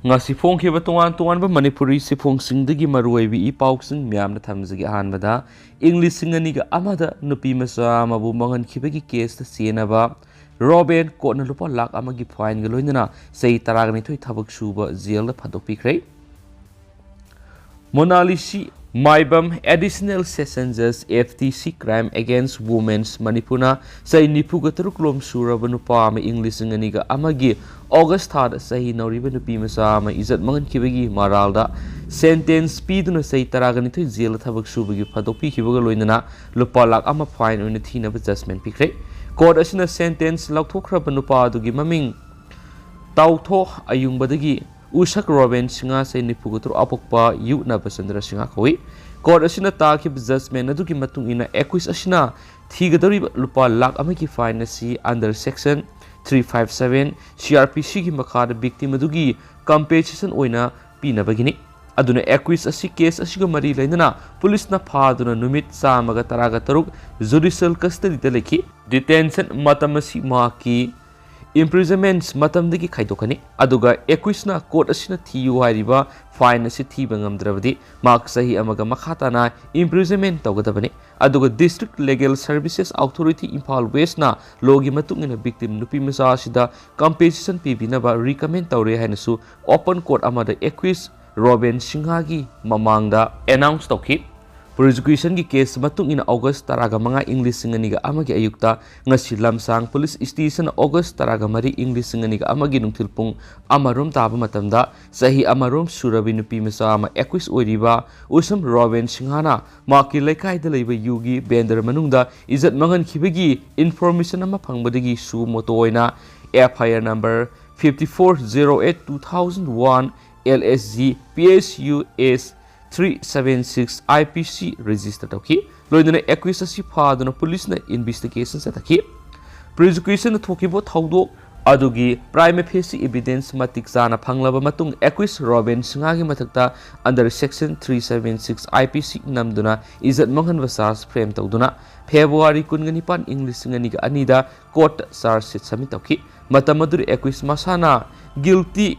ngasi phongkheba tongan tongan ba manipuri siphongsingdagi maruibi I pausing myamna thamjagi ahanbada english singani ga amada nupi masa mabu mangan khibagi case ta senaba Robin kotna lupa lak amagi fine ga loinana sei taragani thoi thabak suba jail da phadokpi khrei Monalisi Maibam additional sessions FTC crime against women's Manipuna say nipuga taruklom suraba nupa ma English nganiga amagi August thad sahi nauriba nupi masa ma izat mangan kibagi maralda sentence piduna say taragani thoi jail thabak subagi phadokpi kibaga loinana lupa lak ama fine oina thina ba judgment pikre court asina sentence laukthokraba nupa adugi maming tautho ayungbadagi Usak Robin Singa say Nipugutur Apokpa Yu na Basandra Singa Koi. Court Asina Takib judgment Naduki Matung ina Equis Asina Tigadari Lupa Lak Amaki fine si under section 357 CRPC ki Makada victim Madugi compensation oina Pina Bagini. Aduna Equis Asi case Asiga Mari Lainana Police na Paduna Numit Samaga Taraga Taruk Judicial custody Deleki detention Matamasi Maki imprisonments matamdagi khaidokani aduga 21 na court asina thiu hairiba fine asi thiba ngamdrabadi mark sahi amaga makhatana imprisonment tawgadabani aduga district legal services authority Imphal West na logi matungina victim nupi masa asida compensation pibinaba recommend tawre hainasu open court amada 21 Robin Singhagi mamangda announce tawki prosecution ki case matung ina August taraga manga English singaniga amagi ayukta ngasi lamsang police station August taraga mari English singaniga amagi nungthilpung amarom taba matamda sahi amarom surabi nupi masa ama 21 oiriba usam Robin Singhana maki lekai da leiba yugi bender manungda izat mangan khibagi information ama phangbadagi su moto oina FIR number 5408 2001 LSG PSUS 376 IPC register tauki loidana accusation phaduna police na investigation sa taki prosecution thokibo thawdo adugi prima facie evidence matik jana phanglaba matung accused Robin Singhagi mathakta under section 376 IPC namduna izat manghan charge frame tawduna February 19 English ngani ga anida court charge sheet submit tauki matamadur accused masana guilty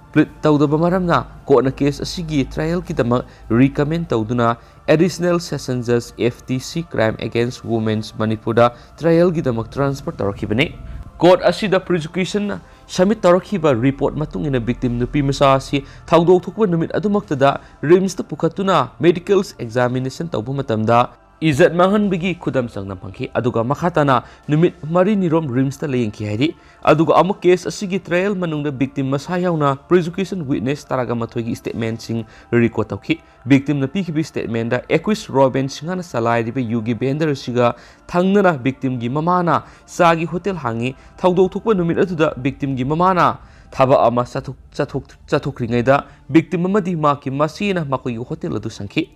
Plead tawdaba maramna court case asigi trial kitama recommend tawduna additional session judge FTC crime against women's Manipur da trial gidamak transfer tarakibane court asida prosecution submit tarakhiba report matung ina victim nupi masa si thawdok thukba numit adumaktada rims ta pukhatuna medical examination tawbu matamda Izat mangan bigi kudam sangnam pangki aduga makhatana numit mari nirom rims ta layengki haidi aduga amuk case asigi trial manungda victim masayauna prosecution witness taraga mathoigi statement sing record tawki victim na pikibi statement da accused Robin Singhana salai ribe yugi bender siga thangnana victim gi mamana sagi hotel hangi thawdok thukpa numit aduda victim gi mamana thaba ama chathokringaida victim amadi maki masina makoi hotel adu sangki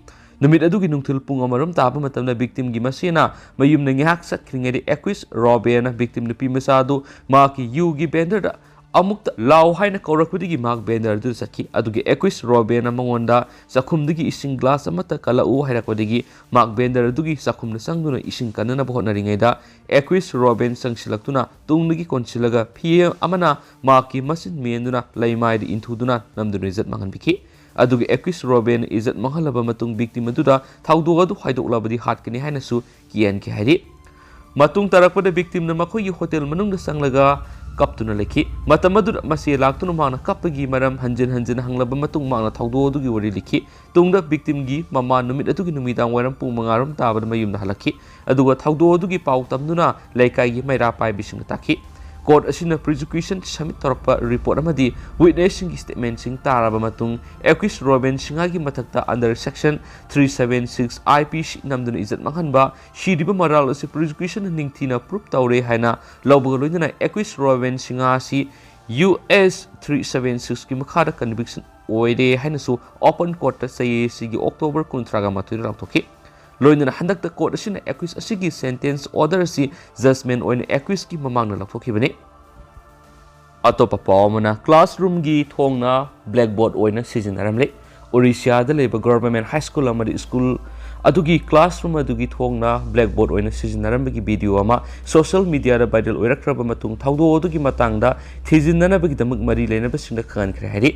Numit adugi nungthil pung amaram taba matamna victim gi masina mayum na ngihak satkringedi accused Robin victim nupi masadu maki yugi bender da amukta law haina kaurakudigi mak bender du sakhi adugi accused Robin mangonda sakhumdigi ising glass amata kala u hairakwadigi mak bender adugi sakhumna sangduna ising kanana bohna ringaida accused Robin sangsilaktuna tungdigi konsilaga pm amana maki masin menduna laimaidi inthuduna namduna izat mangan biki adugi accused Robin izat mahalaba matung victim aduda thawdoga du haidoklabadi hatkani hainasu kian ki hairi matung tarakpada victim na makoi hotel manungda sanglaga kaptuna lekhi matamadu masi laktuna mangna kapagi maram hanjin hanglaba matung mangna thawdo adugi wari likhi tungda victim gi mama numit adugi numidang waram pung mangaram tabada mayumna halakhi aduga thawdo adugi pau tamduna laikai gi maira pai bising takhi court asina prosecution submit torpa report amadi witnessing statement sing taraba matung accused Robin Singhagi mathakta under section 376 IPC namduna izat manghanba shiriba maral ase prosecution ningthina proof tawre haina lawbaga loinana accused Robin Singha si US 376 ki makhada conviction oide hainasu open court ta say sigi October 13 mathuri rakthoki loinana handakta court asina accused asigi sentence order si judgment oina accused ki mamangna lakthokhibani atopa pawmana classroom gi thongna blackboard oina sijinaramle Orissa da leba government high school amadi school अदुगी classroom अदुगी थोंगना blackboard ओइना सिजनरमबगी video अमा social media दा viral ओइरक्त्रबा मतुंग थाउदो अदुगी मतंगदा थिजिननबगी दमक मरी लेनबसिंग खनख्रे हारि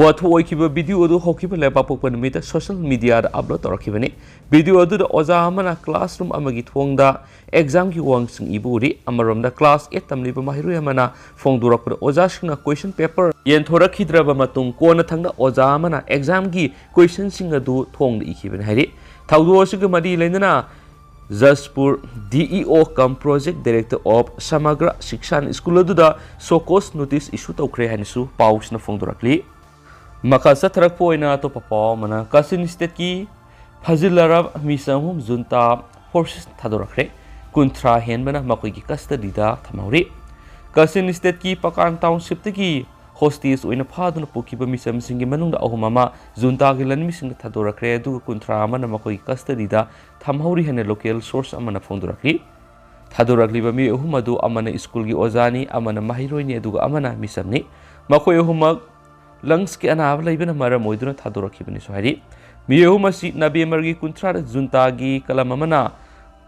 वाथो ओइखिबा वीडियो अदु होखिबा लेपापोक नमिता सोशल मीडिया दा अपलोड तौरखिबनि वीडियो अदु दा ओजा अमना क्लासरूम अमगी थोंगदा एग्जाम की वांगसिंग इबुरि अमरमदा क्लास 8 तमलिबा माहिरु अमना फोंगदुरकपा ओजा सिंगना क्वेश्चन पेपर येनथोरखिद्रबा मतुंग कोना थंगदा ओजा अमना एग्जाम की क्वेश्चन सिंग अदु थोंगदा इखिबनि हारि थाउदो असिग मरी लेना Jaspur DEO cum project director of Samagra Shiksha school अदुदा सोकोस नोटिस इशू तौखरे हनिसु पाउसना फोंदोरकली मखा सथरकपोइना तो पापाव मना कसिन स्टेट की फजिलरब मिसमहुम जुनता फोर्सेस थादोरखरे कुंथ्रा हेनबना मकोइगी कस्टडीदा थमौरी कसिन स्टेट की पकान टाउनशिप की होस्टेस ओइना फादुना पुखिबा मिसम सिंगी मनुंग अहुम अमा जुनता की लनमी सिंग थादोरखरे अदुगा कुंथ्रा अमना मकोइगी कस्टडीदा थमौरी हने लोकल सोर्स अमना फोंदोरखली थादोरखलिबा मी अहुम अदु अमना स्कूल की ओजानी अमना माहिरोइनी अदुगा अमना मिसमनी मकोइ अहुमक लंग्स के अनाब लेबना मरम ओइदुना थादोरखिबनि सोहारी मी अहुम असि नवेम्बर की कुंथ्रा जुनता की कलम अमना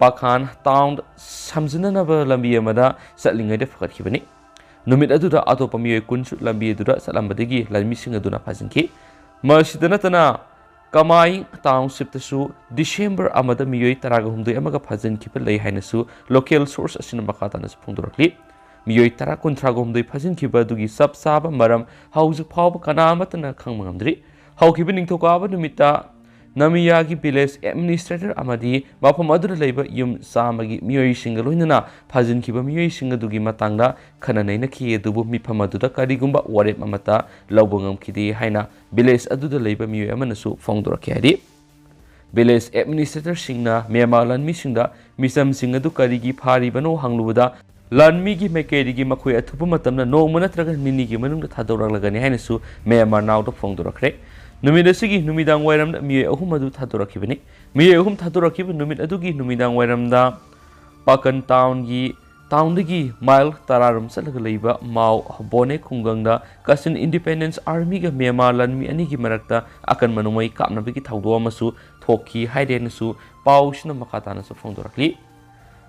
पाखान टाउन समजननबा लंबी अमदा सटलिंगैदे फकटखिबनि नुमित अदुदा अतोपा मियोय कुनसु लंबी अदुदा सलंबदगी लंमिसिंग अदुना फाजिंखि मसिदनतना कमाई टाउनशिप तसु डिसेंबर अमदा मियोय तरागहुमदय अमगा फाजिंखिबा लै हाइनसु लोकल सोर्स असिना मखातानसु फोंदोरखलि मियोय तरा कुंथ्रागहुमदय फाजिंखिबा दुगी सब साबा मरम हौजिक फावबा कनामतना खंगमंगमद्रि हौखिबा निंथोकाबा नुमिता नमिया की विलेज एडमिनिस्ट्रेटर अमदी मफम अदुदा लैबा युम सामगी मियोय सिंग लोइनना फाजिनखिबा मियोय सिंग दुगी मतंगदा खननैना खिये दुबु मिफम अदुदा करिगुंबा वारेप अमता लौबंगम खिदि हाइना विलेज अदुदा लैबा मियोय अमनसु फोंदोरखे हारि विलेज एडमिनिस्ट्रेटर सिंगना मेमालन मिसिंगदा मिसम सिंग अदु करिगी फारिबनो हंगलुबदा लानमी की मैकेरी मखोय अथुप मतमना नोंग नत्रगा निनी की मनुंग थादोरलगनि हाइनसु मेमा नाउदो फोंदोरखरे नुमित असिगी नुमिदांग वायरमदा मियोय अहुम अदु थादोरखिबनि मियोय अहुम थादोरखिबा नुमित अदुगी नुमिदांग वायरमदा पाकन टाउनदगी माइल तरारुम चलगा लैबा माउ बोने खुंगंगदा कसिन इंडिपेंडेंस आर्मी गा मेमा लानमी अनि की मरक्ता अकन मनुमै कापनबगी थाउदो अमसु थोखी हाइदेनसु पाउसना मखातानसु फोंदोरखलि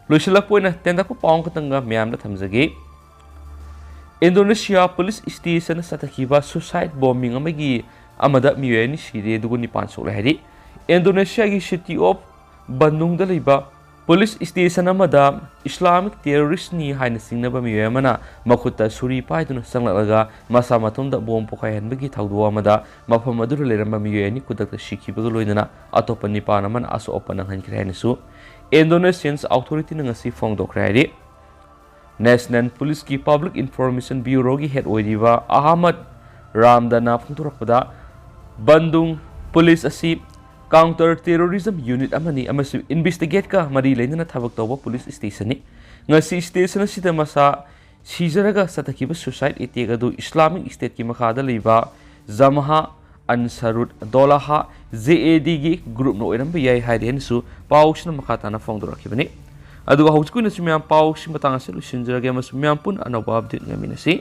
लोइसलकपोइना तेंदाको पाउंग खतंगा म्यामदा थमजगे इंडोनेशिया पुलिस स्टेशन सतखिबा सुसाइड बॉम्बिंग अमगी अमदा मियोयनी सिरे दुगु निपान सोले हारि इंडोनेशिया की सिटी ऑफ बंदुंग दा लैबा पुलिस स्टेशन अमदा इस्लामिक टेररिस्ट नि हाइना सिंगनबा मियोय अमना मखुता सुरी पाइदुना संगलगा मसा मतुमदा बॉम्ब पोखायहनबगी थाउदो अमदा मफम अदुर लेरंबा मियोयनी कुदकता सिखिबगा लोइनना अतोपा निपान अमना असो ओपन हनखरे हाइनसु इंडोनेशियन अथॉरिटी नंगसी फोंगदोखरे हारि नेशनल पुलिस की पब्लिक इंफॉर्मेशन ब्यूरो की हेड ओइरिबा अहमद रामदना फोंदोरखपदा बंदुंग पुलिस असी काउंटर टेररिज्म यूनिट अमनी अमसु इन्वेस्टिगेट का मरी लेना थबक तौबा पुलिस स्टेशन नि ngasi स्टेशन असिदा मसा सिजरगा सतखिबा सुसाइड एटेक अदु इस्लामिक स्टेट की मखादा लेबा जमहा अनसरुद दोलाहा JAD की ग्रुप नो इरम याय हाइदेनसु पाउसना मखाताना फोंदोरखिबनि अदुगा हौजकुनसु म्याम पाउसि मतांगसे लुसिनजरगे मसु म्याम पुन अनोबा अपडेट ngamiनसि